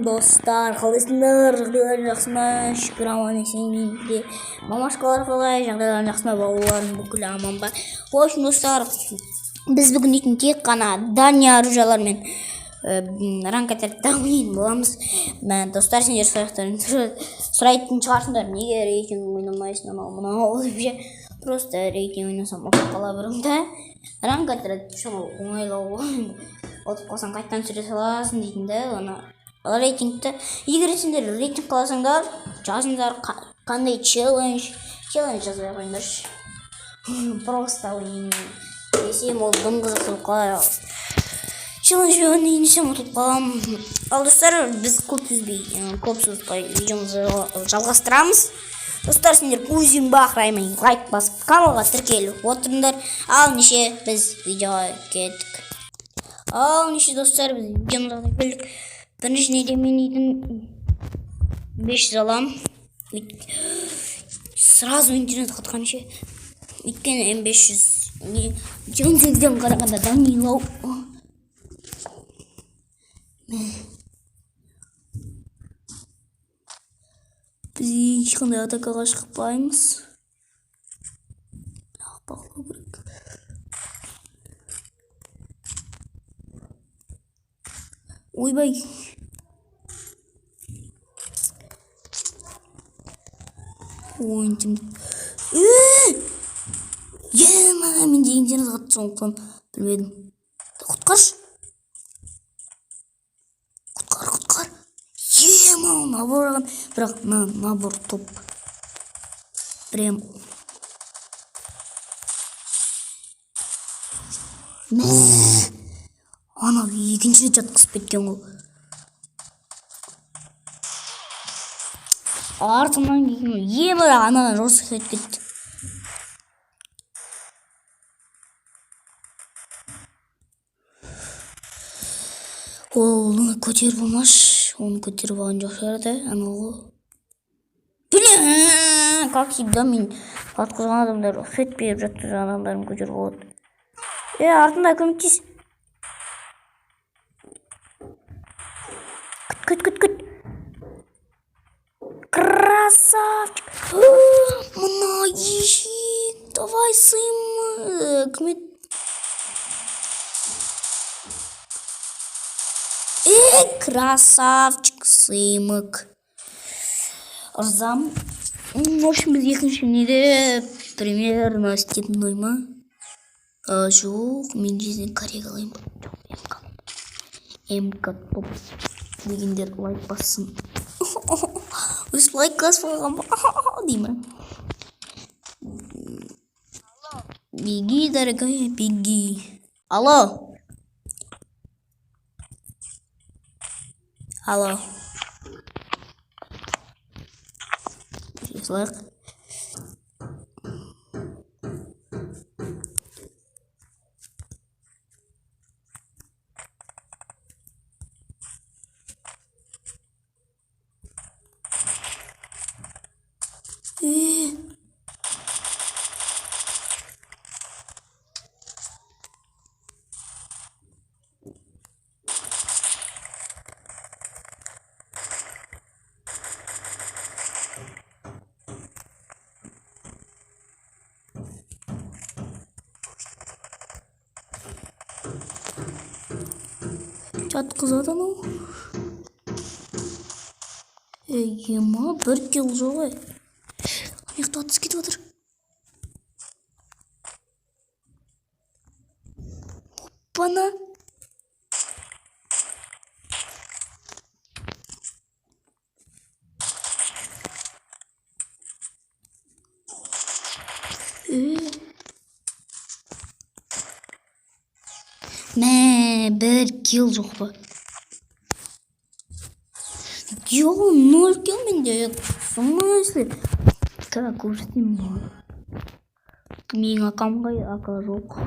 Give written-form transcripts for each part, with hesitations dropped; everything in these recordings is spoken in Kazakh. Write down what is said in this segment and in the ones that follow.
достар, қалайсыңдар? Жағдайларың жақсы ма? Шүкір аман есенбейді. Мамашқалар қалай? Жағдайларың жақсы ма? Балаларың бүкіл аман ба? В общем, достар, біз бүгін дейтін тек қана Дания оружиялармен ранг атакта ойнайтын боламыз. Достар, сендер сұрайтын шығарсыңдар, неге рейтинг ойнамайсың, мынау деп ше. Просто рейтинг ойнасам ұтып қала бұрымда. Ранг атак оңайлау ұтып қалсаң қайттан сүре саласың дейтін да. Ал рейтингті егер сендер рейтинг қаласаңдар, жазыңдар қандай челлендж жазбай қойыңдаршы. Просто ойнайын десем ол дым қызық болып қалар. Челлендж ойнайын десем ұтып қаламын. Ал достар, біз көп созбай видеомызды жалғастырамыз. Достар, сендер көзің бақыраймын, лайк басып, каналға тіркеліп отырыңдар. Ал неше біз видеоға кеттік. Достар, біз видеомызға келдік. Бірінші неде мен үйдің 500 алам. Сразу интернет қатқан ше. Өйткені М500 18-ден қарағанда данилау. Біз ешқандай атакаға шықпаймыз. Бақылау керек. Ойбай. Ойынтым. Мен де интернет қатты соңықтан білмедім. Құтқаршы. Құтқар. Набор аған. Бірақ набор топ. Прям. Ана екінші жатқызып кеткен ол. Артынан кейін ана жорсық етіп кетті. Оны көтеріп болмаш. Оны көтеріп алған жоқ шығарды. Блин, как всегда мен қатқызған адамдар фет беріп жатты, адамдарын көтеріп болады. Артында көмектес. Күт. Красавчик. Мына ешек. Давай, сымық. Красавчик, сымық. Ырзам. В общем, біз екінші неде примерно степной ма? Жоқ, мен жезен коррек алайын. МК топ дегендер лайк бассын. Өз лайк баспаған ба? Деймі. Беги, дорогая, беги. Алло. Лайк. Жатқызады анау. Ема, бір килл жоқ. Аяқты атыс кетіп отыр. Оппана. Бір килл жоқ па? Жоқ, 0 килл менде. Смысле? Как көрсетем ба? Менің акамға ака жоқ.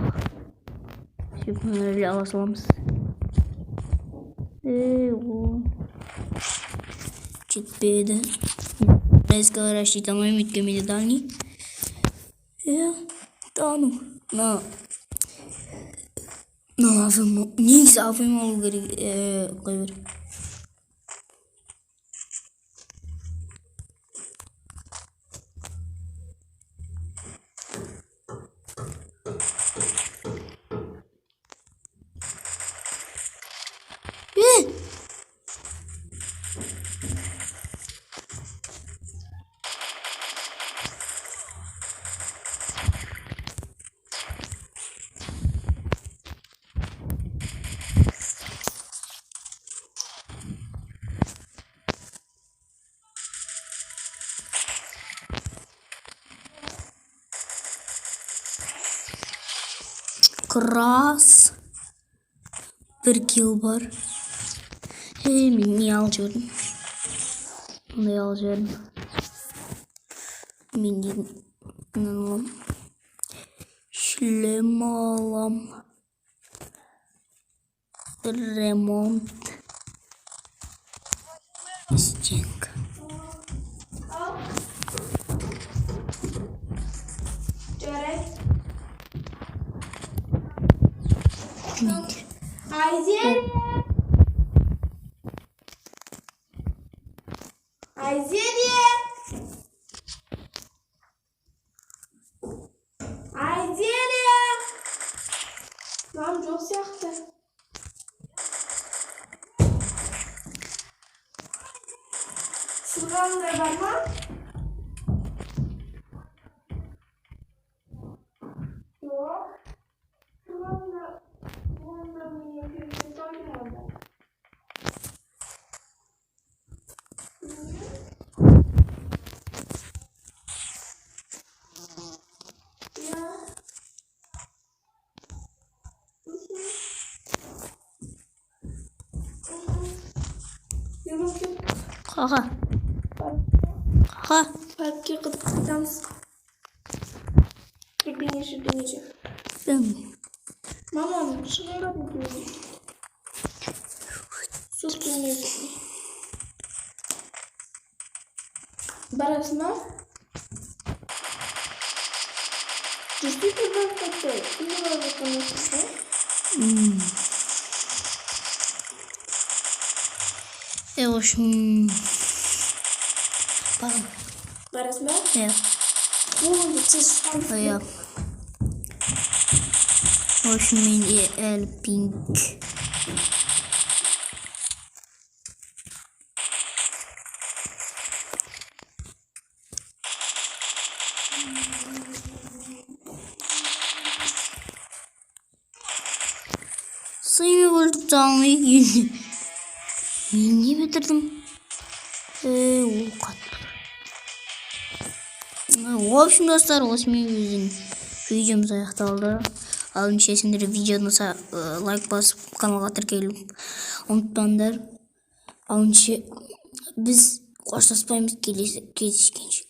Сөйтіп ала саламыз. Жетпеді. Резко рассчитан өйткені менде дальний. Негізі афайым алу керек. Қой бер. Kras. Bir kill var. Ben niye alıyorum? Ne alıyorum? Ben inanamam. Şlemalam. Remont. Stink. Nedir? Tamam, çok sıcaktı. Sılgan da var mı? Yok. Sılgan da mı yapıyorsun? Sanki orada. Ya. Yok yok. Kaka. Kaka. Belki gıdıklayacağız. Deneyeceğim. Ben Mamam, şunu da bakıyorum. Sus dinliyorsun. Barasına. Ciddi bir bakıyorum. Şimdi var bakalım. hoşum. Bakın. Barasına. Ya. Bu çiz. Ya. Hoş mini el pink. Sayımı bulduk canlıyı girdi. Niye bitirdim? O kadar. Общем, достар, осымен өзің видеомыз аяқталды. Ал нешесіндер видеоны лайк басып каналға тіркеліп ұмытпаңдар. Ал неше біз қоштаспаймыз, кездескенше.